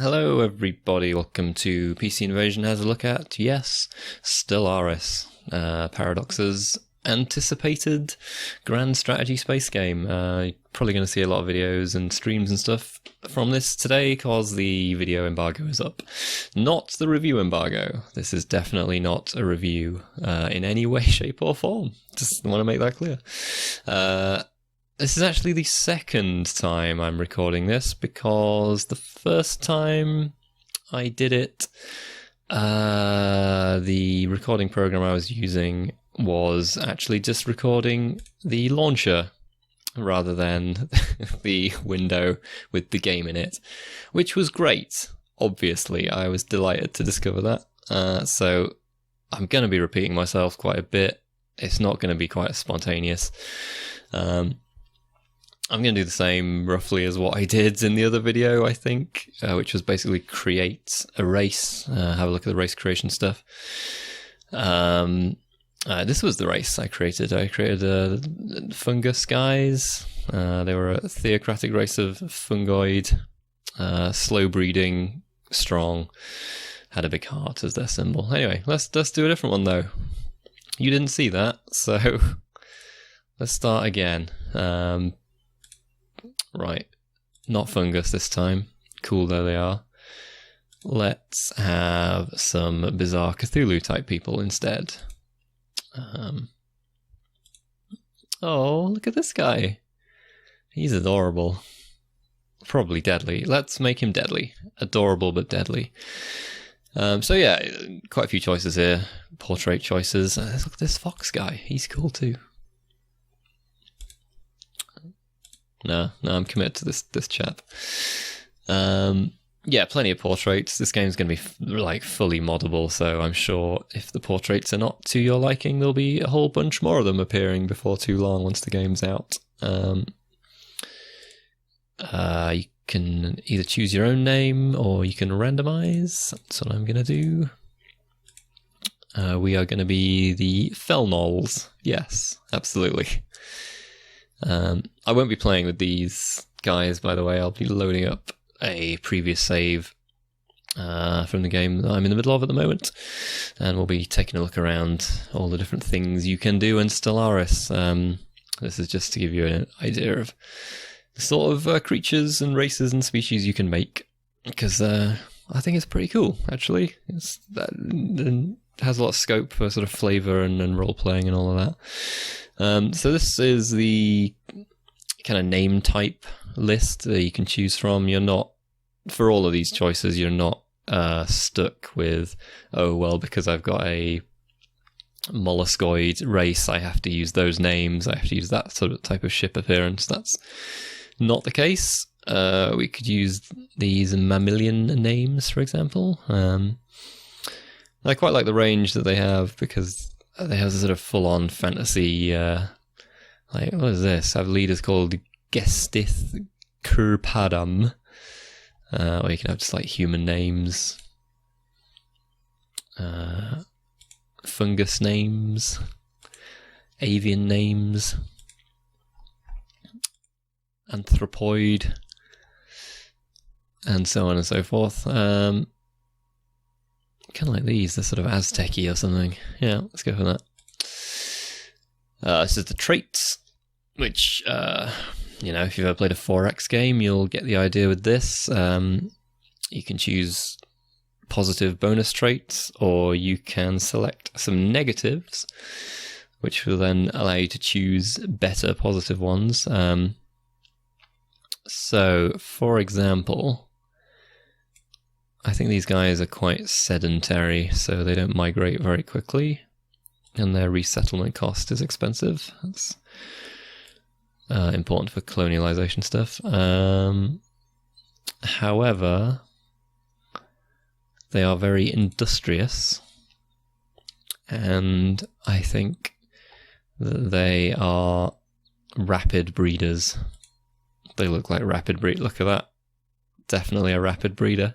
Hello everybody, welcome to PC Invasion has a look at, yes, Stellaris, Paradox's anticipated grand strategy space game. You're probably going to see a lot of videos and streams and stuff from this today because the video embargo is up. Not the review embargo. This is definitely not a review in any way, shape or form. Just want to make that clear. This is actually the second time I'm recording this because the first time I did it, the recording program I was using was actually just recording the launcher rather than the window with the game in it, which was great. Obviously, I was delighted to discover that. So I'm going to be repeating myself quite a bit. It's not going to be quite as spontaneous. I'm going to do the same roughly as what I did in the other video, I think, which was basically create a race, have a look at the race creation stuff. This was the race I created. I created fungus guys. They were a theocratic race of fungoid, slow breeding, strong, had a big heart as their symbol. Anyway, let's do a different one though. You didn't see that, so let's start again. Right, not fungus this time. Cool though they are. Let's have some bizarre Cthulhu type people instead. Oh, look at this guy. He's adorable. Probably deadly. Let's make him deadly. Adorable but deadly. So yeah, quite a few choices here. Portrait choices. Look at this fox guy. He's cool too. No, I'm committed to this chap. Yeah, plenty of portraits. This game's going to be like fully moddable, so I'm sure if the portraits are not to your liking, there'll be a whole bunch more of them appearing before too long once the game's out. You can either choose your own name or you can randomize. That's what I'm going to do. We are going to be the Felnolls. Yes, absolutely. I won't be playing with these guys, by the way. I'll be loading up a previous save from the game that I'm in the middle of at the moment, and we'll be taking a look around all the different things you can do in Stellaris. This is just to give you an idea of the sort of creatures and races and species you can make, because I think it's pretty cool, actually. It has a lot of scope for sort of flavour and role-playing and all of that. So this is the kind of name type list that you can choose from. You're not, for all of these choices, you're not stuck with, oh, well, because I've got a molluscoid race, I have to use those names, I have to use that sort of type of ship appearance. That's not the case. We could use these mammalian names, for example. I quite like the range that they have because they have a sort of full-on fantasy, like, what is this? I have leaders called Gestith Kurpadam, or you can have just like human names, fungus names, avian names, anthropoid, and so on and so forth. Kind of like these, they're sort of Aztec-y or something. Yeah, let's go for that. This is the traits, which, if you've ever played a 4X game, you'll get the idea with this. You can choose positive bonus traits, or you can select some negatives, which will then allow you to choose better positive ones. So, for example, I think these guys are quite sedentary, so they don't migrate very quickly, and their resettlement cost is expensive. That's important for colonialization stuff. However, they are very industrious, and I think that they are rapid breeders. They look like rapid breed. Look at that. Definitely a rapid breeder.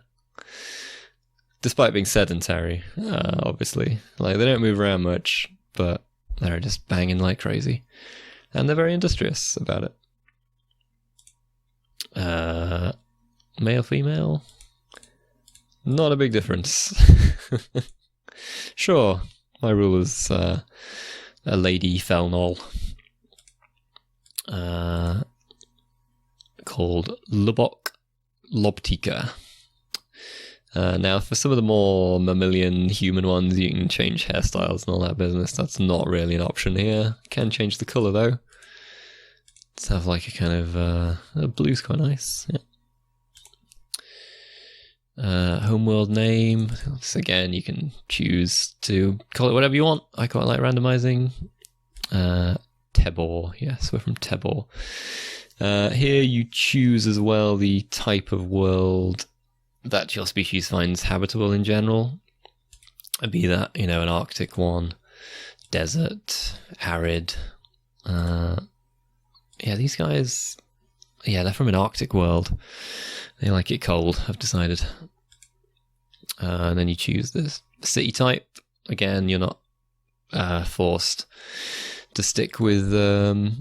Despite being sedentary, obviously. Like, they don't move around much, but they're just banging like crazy. And they're very industrious about it. Male, female. Not a big difference. Sure, my ruler's a lady Felnol. Called Lubok Lobtika. Now, for some of the more mammalian human ones, you can change hairstyles and all that business. That's not really an option here. Can change the colour though. Let's have like a kind of blue's quite nice. Yeah. Homeworld name. So again, you can choose to call it whatever you want. I quite like randomizing. Tebor. Yes, we're from Tebor. Here you choose as well the type of world that your species finds habitable in general. Be that, an Arctic one, desert, arid. These guys, they're from an Arctic world. They like it cold, I've decided. And then you choose the city type. Again, you're not forced to stick with the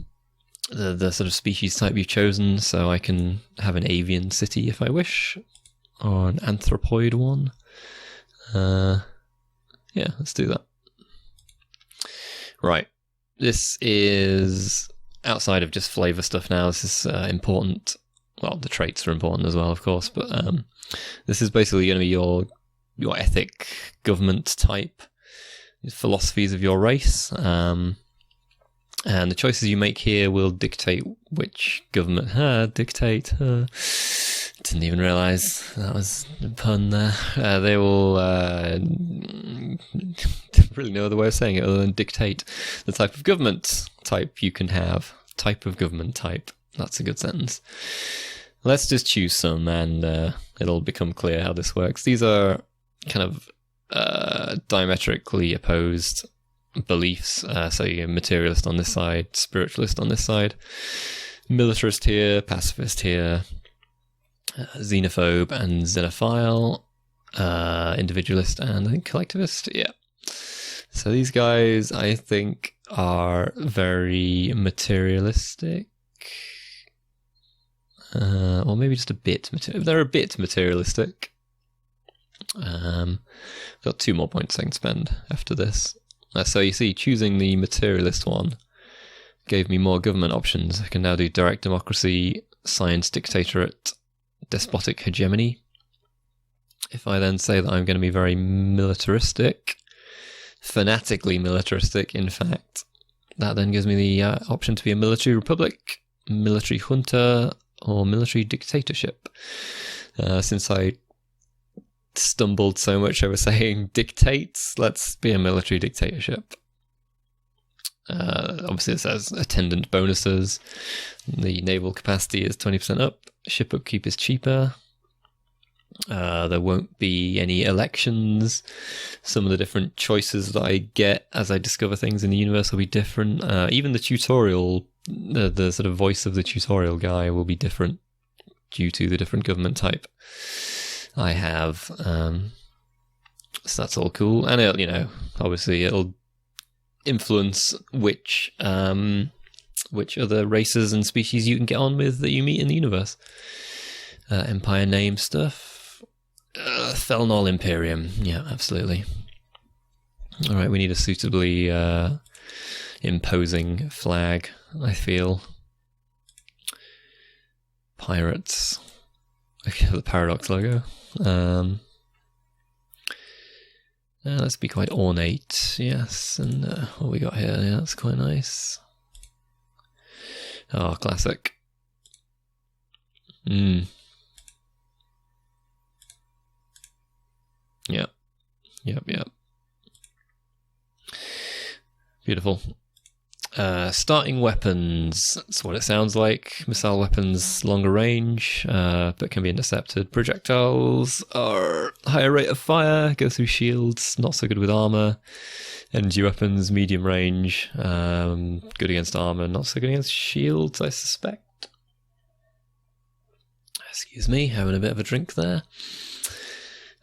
sort of species type you've chosen, so I can have an avian city if I wish, or an anthropoid one. Let's do that. Right, this is outside of just flavor stuff now. This is important. Well, the traits are important as well, of course, but this is basically going to be your ethic, government type, philosophies of your race. And the choices you make here will dictate which government... didn't even realise that was a pun there. They will... really no other way of saying it other than dictate the type of government type you can have. Type of government type. That's a good sentence. Let's just choose some and it'll become clear how this works. These are kind of diametrically opposed beliefs. So you're materialist on this side, spiritualist on this side, militarist here, pacifist here, xenophobe and xenophile, individualist and I think collectivist. Yeah. So these guys, I think, are very materialistic. Or maybe just a bit they're a bit materialistic. Got 2 more points I can spend after this. So you see, choosing the materialist one gave me more government options. I can now do direct democracy, science dictatorate, despotic hegemony. If I then say that I'm going to be very militaristic, fanatically militaristic, in fact, that then gives me the option to be a military republic, military junta, or military dictatorship. Since I stumbled so much over saying dictates, let's be a military dictatorship. Obviously it says attendant bonuses. The naval capacity is 20% up. Ship upkeep is cheaper. There won't be any elections. Some of the different choices that I get as I discover things in the universe will be different. Even the tutorial, the sort of voice of the tutorial guy will be different due to the different government type I have. So that's all cool. And it'll, obviously it'll influence which other races and species you can get on with that you meet in the universe. Empire name stuff. Felnol Imperium. Yeah, absolutely. All right, we need a suitably imposing flag, I feel. Pirates. Okay, the Paradox logo. Let's be quite ornate, yes. And what we got here, yeah, that's quite nice. Oh, classic. Yep. Beautiful. Starting weapons. That's what it sounds like. Missile weapons, longer range, but can be intercepted. Projectiles are higher rate of fire, go through shields, not so good with armor. Energy weapons, medium range, good against armor, not so good against shields, I suspect. Excuse me, having a bit of a drink there.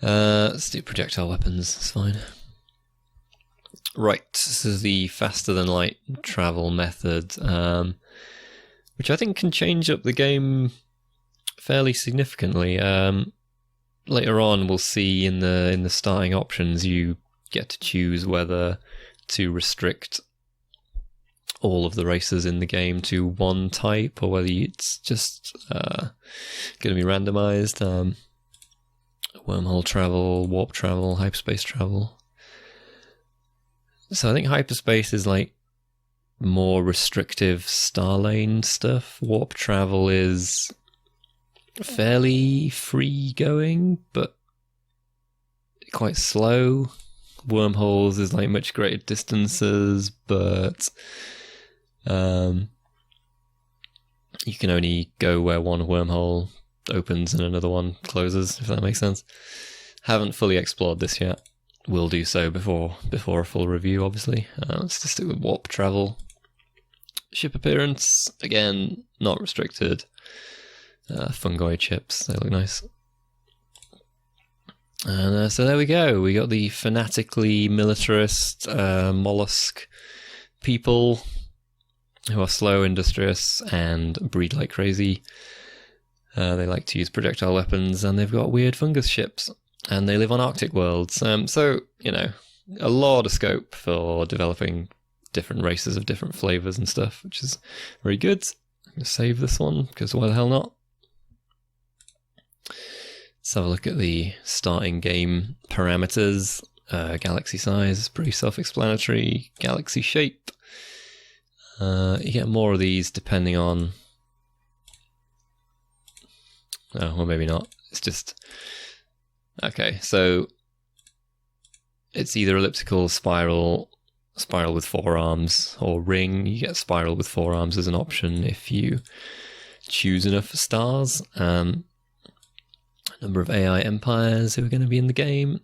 Let's do projectile weapons, that's fine. Right, this is the faster than light travel method, which I think can change up the game fairly significantly. later on we'll see in the starting options you get to choose whether to restrict all of the races in the game to one type or whether it's just going to be randomized. Wormhole travel, warp travel, hyperspace travel. So I think hyperspace is like more restrictive star lane stuff. Warp travel is fairly free going, but quite slow. Wormholes is like much greater distances, but you can only go where one wormhole opens and another one closes, if that makes sense. Haven't fully explored this yet. Will do so before a full review, obviously. Let's just stick with warp travel. Ship appearance, again, not restricted. Fungoid ships, they look nice. And so there we go. We got the fanatically militarist mollusk people who are slow, industrious, and breed like crazy. They like to use projectile weapons, and they've got weird fungus ships, and they live on Arctic worlds. So, you know, a lot of scope for developing different races of different flavors and stuff, which is very good. I'm going to save this one, because why the hell not? Let's have a look at the starting game parameters. Galaxy size is pretty self-explanatory. Galaxy shape. You get more of these depending on... Oh, well, maybe not. It's just... Okay, so it's either elliptical, spiral with 4 arms, or ring. You get spiral with 4 arms as an option if you choose enough stars. Number of AI empires who are going to be in the game.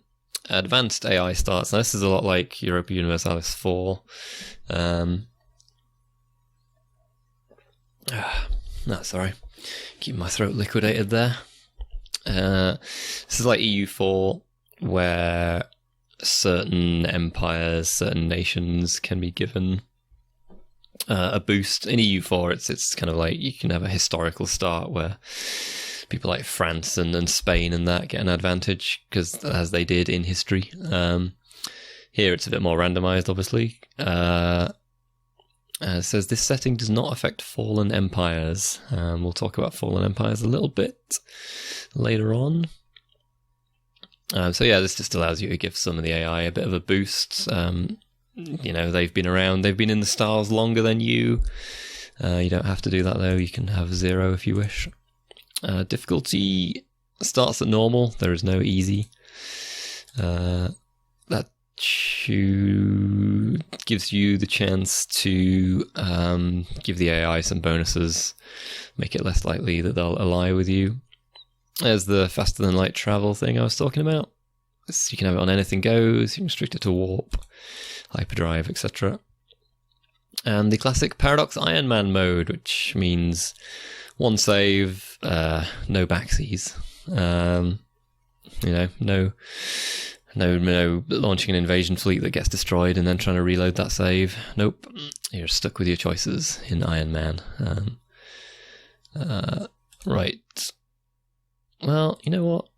Advanced AI starts. Now, this is a lot like Europa Universalis 4. Sorry. Keep my throat liquidated there. This is like EU4, where certain empires, certain nations can be given a boost. In EU4, it's kind of like you can have a historical start where people like France and Spain and that get an advantage, because as they did in history. Here it's a bit more randomized, obviously. It says this setting does not affect fallen empires. We'll talk about fallen empires a little bit later on. So yeah, this just allows you to give some of the AI a bit of a boost. You know, they've been around, they've been in the stars longer than you. You don't have to do that though. You can have 0 if you wish. Difficulty starts at normal. There is no easy. That gives you the chance to give the AI some bonuses, make it less likely that they'll ally with you. There's the faster than light travel thing I was talking about. You can have it on anything goes. You can restrict it to warp, hyperdrive, etc. And the classic Paradox Iron Man mode, which means one save, no backseas. You know, no launching an invasion fleet that gets destroyed and then trying to reload that save. Nope, you're stuck with your choices in Iron Man. Right. Well, you know what?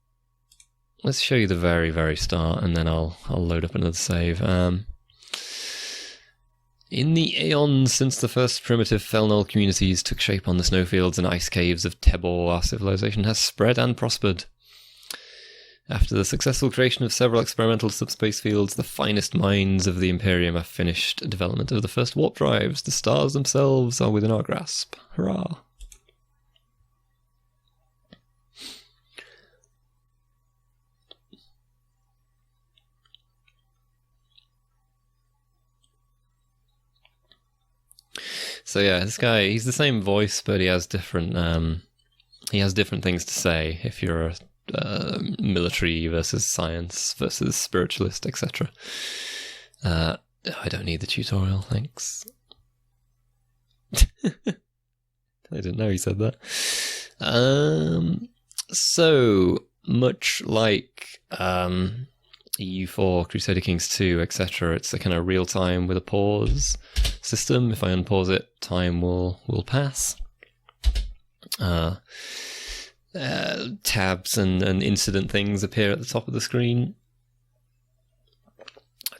Let's show you the very, very start, and then I'll load up another save. In the aeons since the first primitive Felnull communities took shape on the snowfields and ice caves of Tebor, our civilization has spread and prospered. After the successful creation of several experimental subspace fields, the finest minds of the Imperium have finished development of the first warp drives. The stars themselves are within our grasp. Hurrah! So yeah, this guy, he's the same voice, but he has different things to say if you're a military versus science versus spiritualist, etc. I don't need the tutorial, thanks. I didn't know he said that. So much like EU4, Crusader Kings 2, etc., it's a kind of real time with a pause system. If I unpause it, time will pass. tabs and incident things appear at the top of the screen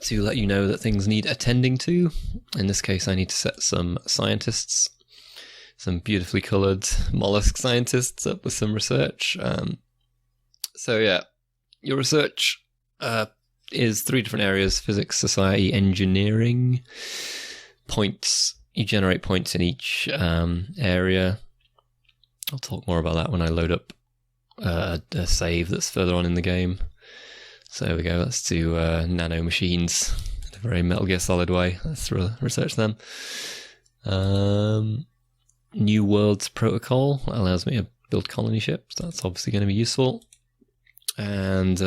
to let you know that things need attending to. In this case, I need to set some scientists, some beautifully coloured mollusk scientists up with some research. So yeah, your research is 3 different areas: physics, society, engineering. Points, you generate points in each area. I'll talk more about that when I load up a save that's further on in the game. So there we go, let's do nano machines in a very Metal Gear Solid way. Let's research them. New Worlds Protocol allows me to build colony ships. That's obviously going to be useful. And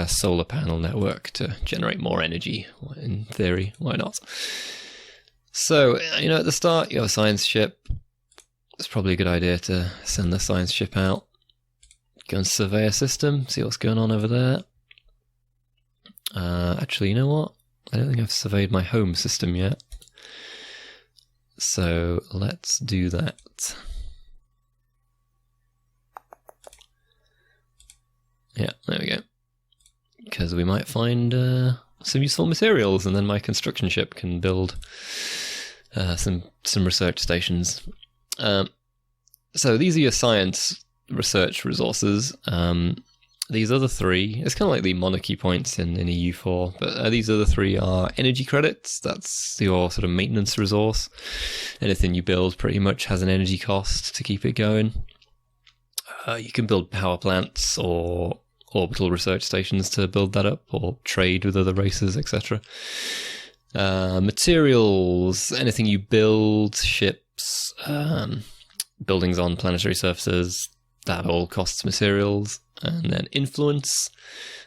solar panel network to generate more energy. In theory, why not? So, at the start, you have a science ship. It's probably a good idea to send the science ship out. Go and survey a system, see what's going on over there. Actually, you know what? I don't think I've surveyed my home system yet. So, let's do that. Yeah, there we go. Because we might find some useful materials, and then my construction ship can build some research stations. So these are your science research resources. These other 3, it's kind of like the monarchy points in EU4, but these other 3 are energy credits. That's your sort of maintenance resource. Anything you build pretty much has an energy cost to keep it going. You can build power plants or orbital research stations to build that up, or trade with other races, etc. Materials, anything you build, ships, buildings on planetary surfaces, that all costs materials. And then influence,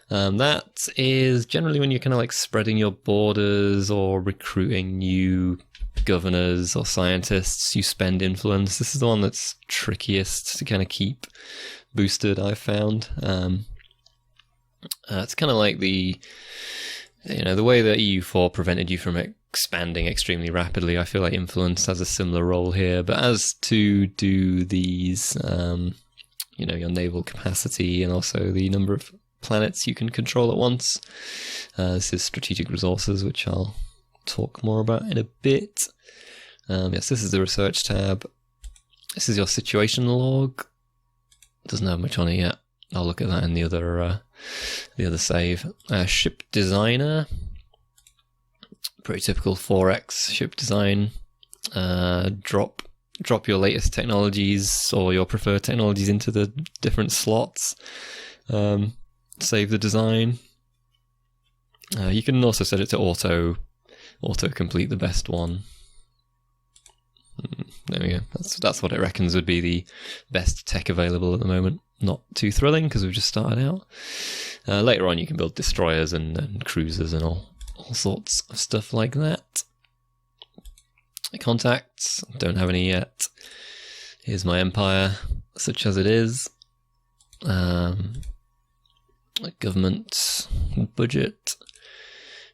that is generally when you're kind of like spreading your borders or recruiting new governors or scientists, you spend influence. This is the one that's trickiest to kind of keep boosted, I've found. It's kind of like the way that EU4 prevented you from expanding extremely rapidly. I feel like influence has a similar role here, but as to do these, your naval capacity and also the number of planets you can control at once. This is strategic resources, which I'll talk more about in a bit. Yes, this is the research tab. This is your situation log. Doesn't have much on it yet. I'll look at that in the other save. Ship designer. Pretty typical 4X ship design. Drop your latest technologies or your preferred technologies into the different slots. Save the design. You can also set it to auto complete the best one. There we go. That's what it reckons would be the best tech available at the moment. Not too thrilling because we've just started out. Later on, you can build destroyers and cruisers and all sorts of stuff like that. Contacts, don't have any yet. Here's my empire, such as it is. Government budget.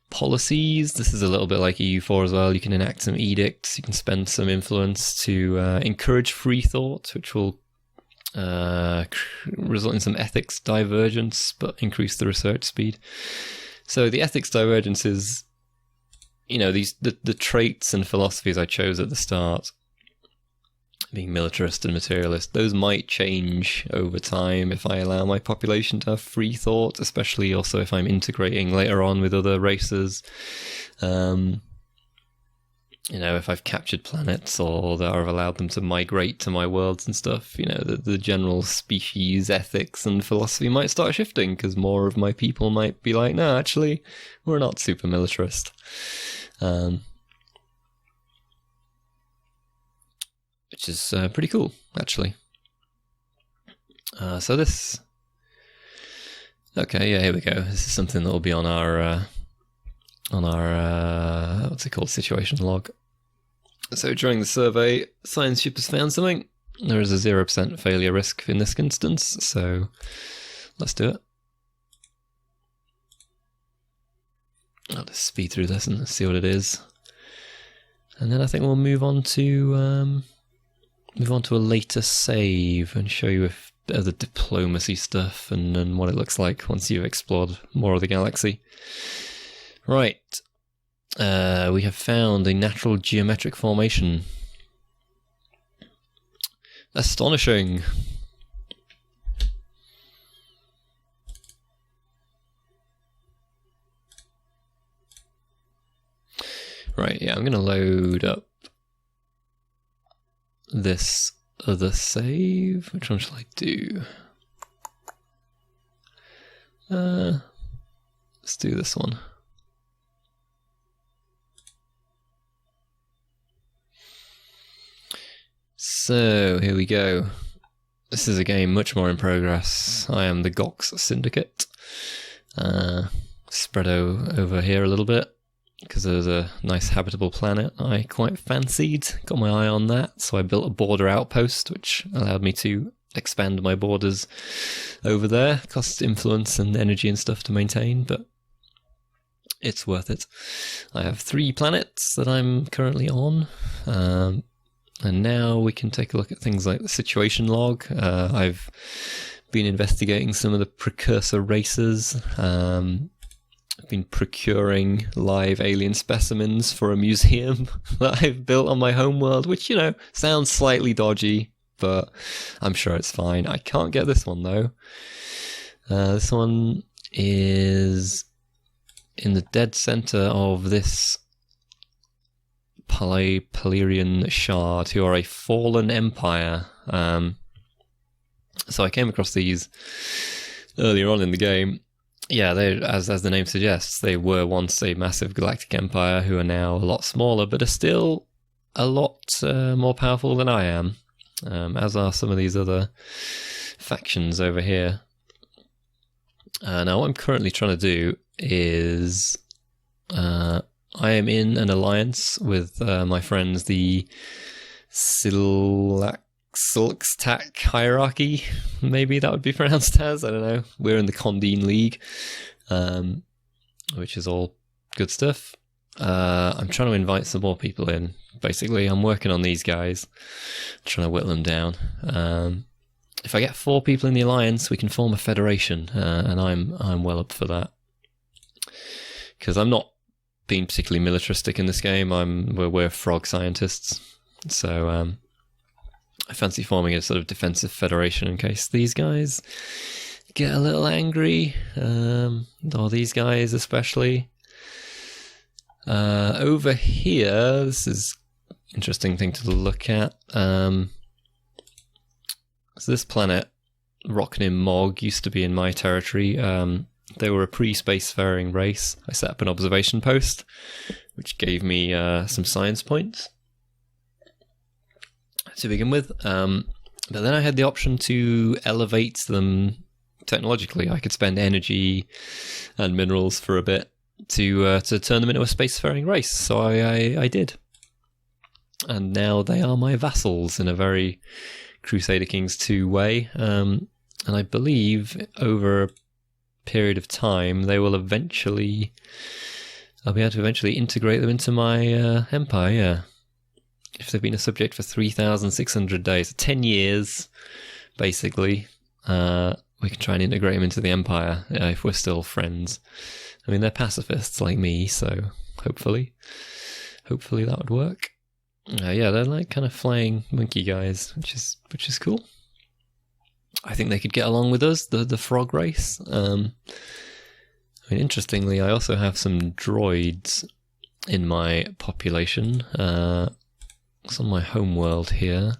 Policies, this is a little bit like EU4 as well. You can enact some edicts, you can spend some influence to encourage free thought, which will result in some ethics divergence, but increase the research speed. So the ethics divergence is, the traits and philosophies I chose at the start, being militarist and materialist, those might change over time if I allow my population to have free thought, especially also if I'm integrating later on with other races. If I've captured planets or that I've allowed them to migrate to my worlds and stuff, the general species ethics and philosophy might start shifting because more of my people might be like, no, actually, we're not super militarist. Which is pretty cool, actually. So this... Okay, yeah, here we go. This is something that will be on our what's it called, situation log. So during the survey, science ship has found something. There is a 0% failure risk in this instance, so let's do it. I'll just speed through this and see what it is. And then I think we'll move on to a later save and show you if of the diplomacy stuff and what it looks like once you've explored more of the galaxy. Right. We have found a natural geometric formation. Astonishing. Right, yeah, I'm going to load up this other save. Which one shall I do? Let's do this one. So, here we go. This is a game much more in progress. I am the Gox Syndicate. Spread over here a little bit, because there's a nice habitable planet I quite fancied. Got my eye on that, so I built a border outpost, which allowed me to expand my borders over there. Costs influence and energy and stuff to maintain, but it's worth it. I have 3 planets that I'm currently on, and now we can take a look at things like the situation log. I've been investigating some of the precursor races. I've been procuring live alien specimens for a museum that I've built on my homeworld, which, you know, sounds slightly dodgy, but I'm sure it's fine. I can't get this one, though. This one is in the dead center of this Palarian shard, who are a fallen empire. So I came across these earlier on in the game. Yeah, they, as the name suggests, they were once a massive galactic empire who are now a lot smaller, but are still a lot more powerful than I am, as are some of these other factions over here. Now, what I'm currently trying to do is I am in an alliance with my friends, the Silkstak hierarchy, maybe that would be pronounced as, I don't know. We're in the Condine League, which is all good stuff. I'm trying to invite some more people in. Basically, I'm working on these guys, trying to whittle them down. If I get 4 people in the alliance, we can form a federation, and I'm well up for that. Because I'm not being particularly militaristic in this game. We're frog scientists, so I fancy forming a sort of defensive federation in case these guys get a little angry, or these guys especially. Over here, this is an interesting thing to look at. So this planet, Rocknim Mog, used to be in my territory. They were a pre-spacefaring race. I set up an observation post, which gave me some science points to begin with. But then I had the option to elevate them technologically. I could spend energy and minerals for a bit to turn them into a spacefaring race. So I did. And now they are my vassals in a very Crusader Kings 2 way. And I believe over a period of time, I'll be able to eventually integrate them into my empire, yeah. If they've been a subject for 3,600 days, 10 years, basically, we can try and integrate them into the empire if we're still friends. I mean, they're pacifists like me, so hopefully that would work. Yeah, they're like kind of flying monkey guys, which is cool. I think they could get along with us, the frog race. I mean, interestingly, I also have some droids in my population. It's on my home world here.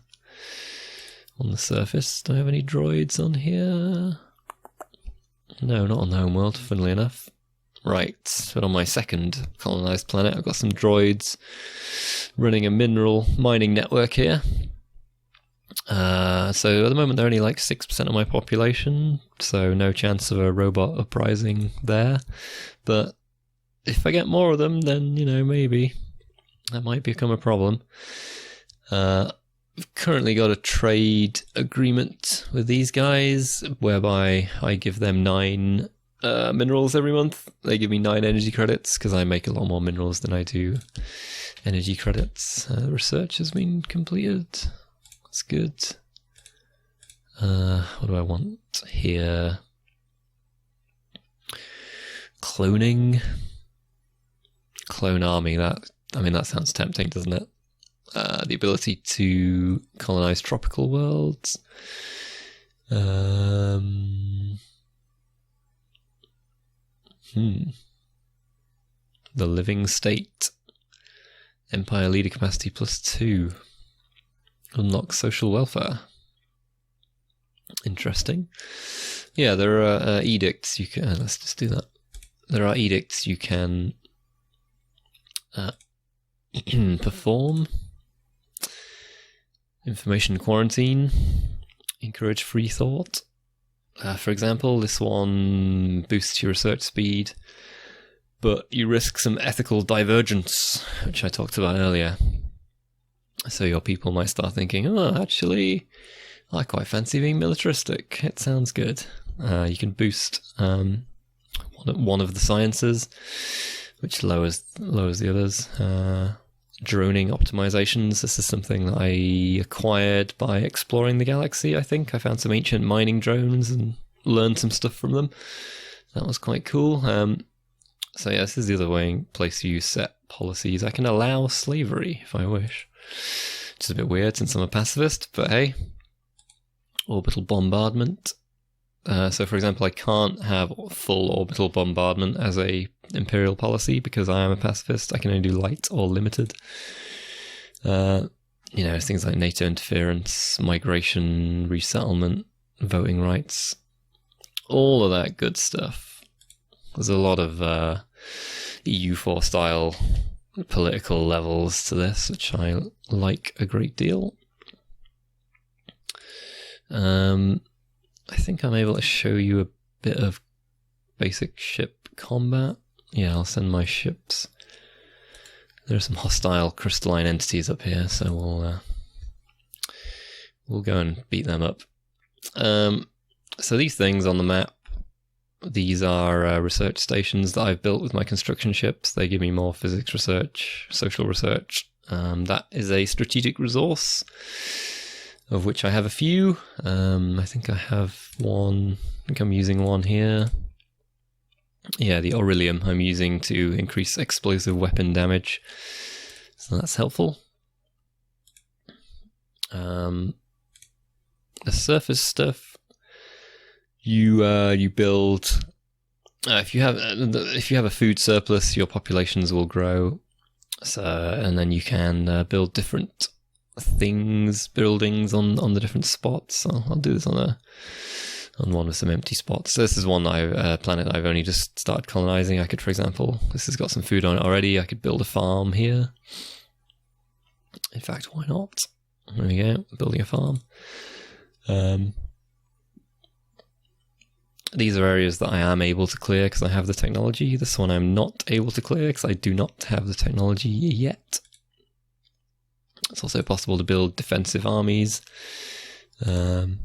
On the surface, do I have any droids on here? No, not on the home world, funnily enough. Right, but on my second colonized planet, I've got some droids running a mineral mining network here. So at the moment, they're only like 6% of my population, so no chance of a robot uprising there. But if I get more of them, then, you know, maybe that might become a problem. I've currently got a trade agreement with these guys, whereby I give them 9 minerals every month. They give me 9 energy credits, because I make a lot more minerals than I do energy credits. Research has been completed. That's good. What do I want here? Cloning. Clone army. That sounds tempting, doesn't it? The ability to colonize tropical worlds. The living state. Empire leader capacity +2. Unlock social welfare. Interesting. Yeah, there are edicts you can... let's just do that. There are edicts you can perform. Information quarantine. Encourage free thought. For example, this one boosts your research speed, but you risk some ethical divergence, which I talked about earlier. So your people might start thinking, oh, actually, I quite fancy being militaristic. It sounds good. You can boost one of the sciences, which lowers the others. Droning optimizations. This is something that I acquired by exploring the galaxy, I think. I found some ancient mining drones and learned some stuff from them. That was quite cool. So yeah, this is the other place you set policies. I can allow slavery if I wish. Which is a bit weird since I'm a pacifist, but hey. Orbital bombardment. So for example, I can't have full orbital bombardment as a imperial policy because I am a pacifist. I can only do light or limited. Things like NATO interference, migration, resettlement, voting rights, all of that good stuff. There's a lot of EU4 style political levels to this, which I like a great deal. I think I'm able to show you a bit of basic ship combat. Yeah, I'll send my ships. There are some hostile crystalline entities up here, so we'll go and beat them up. So these things on the map, these are research stations that I've built with my construction ships. They give me more physics research, social research. That is a strategic resource, of which I have a few. I think I have one. I think I'm using one here. Yeah, the Aurelium I'm using to increase explosive weapon damage. So that's helpful. The surface stuff, you build. If you have a food surplus, your populations will grow. So, and then you can build different buildings on the different spots. So I'll do this on one with some empty spots. So this is one planet I've only just started colonizing. I could, for example, this has got some food on it already. I could build a farm here. In fact, why not? There we go, building a farm. These are areas that I am able to clear because I have the technology. This one I'm not able to clear because I do not have the technology yet. It's also possible to build defensive armies, either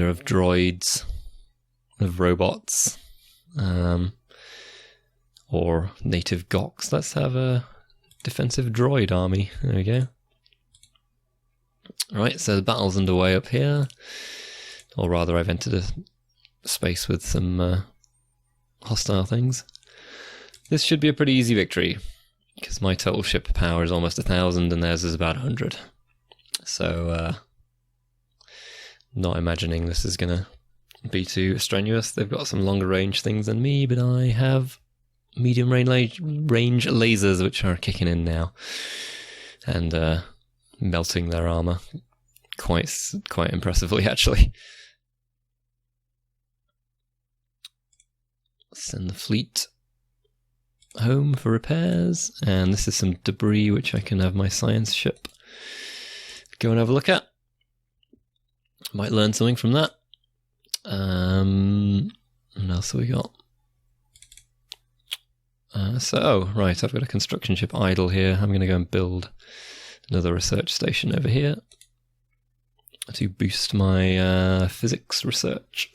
of droids, of robots, or native Goks. Let's have a defensive droid army. There we go. Right, so the battle's underway up here. Or rather, I've entered a space with some hostile things. This should be a pretty easy victory, because my total ship power is almost 1,000 and theirs is about 100. So, not imagining this is going to be too strenuous. They've got some longer range things than me, but I have medium range lasers which are kicking in now and melting their armor quite impressively, actually. Send the fleet home for repairs, and this is some debris which I can have my science ship go and have a look at. Might learn something from that. What else have we got? Right, I've got a construction ship idle here. I'm going to go and build another research station over here to boost my physics research.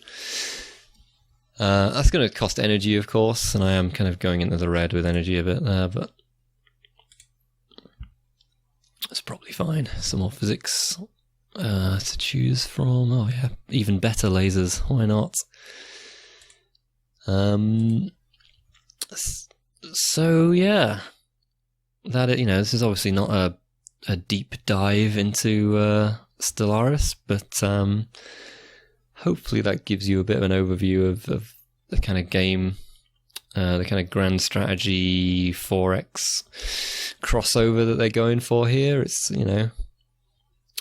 That's going to cost energy, of course, and I am kind of going into the red with energy a bit there, but it's probably fine. Some more physics to choose from. Oh yeah, even better lasers. Why not? So yeah, that this is obviously not a deep dive into Stellaris, but hopefully that gives you a bit of an overview of the kind of game, the kind of grand strategy 4X crossover that they're going for here. It's it's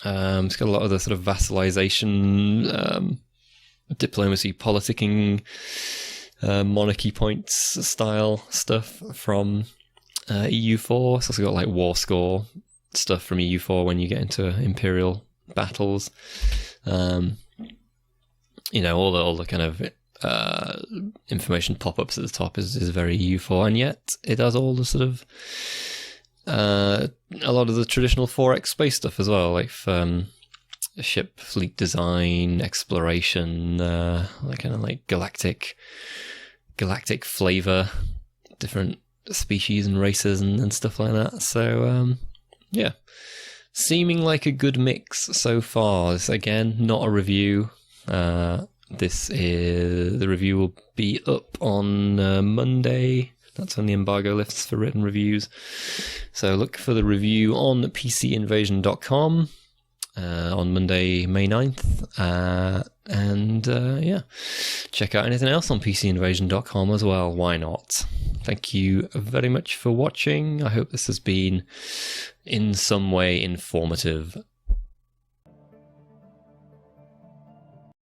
got a lot of the sort of vassalization, diplomacy, politicking, monarchy points style stuff from EU4. It's also got like war score stuff from EU4 when you get into imperial battles. All the kind of information pop-ups at the top is very EU4, and yet it has all the sort of a lot of the traditional 4X space stuff as well, like ship fleet design, exploration, like kind of like galactic flavor, different species and races and stuff like that. So yeah, seeming like a good mix so far. This, again, not a review. The review will be up on Monday. That's when the embargo lifts for written reviews. So look for the review on PCinvasion.com on Monday, May 9th. Yeah, check out anything else on PCinvasion.com as well. Why not? Thank you very much for watching. I hope this has been in some way informative.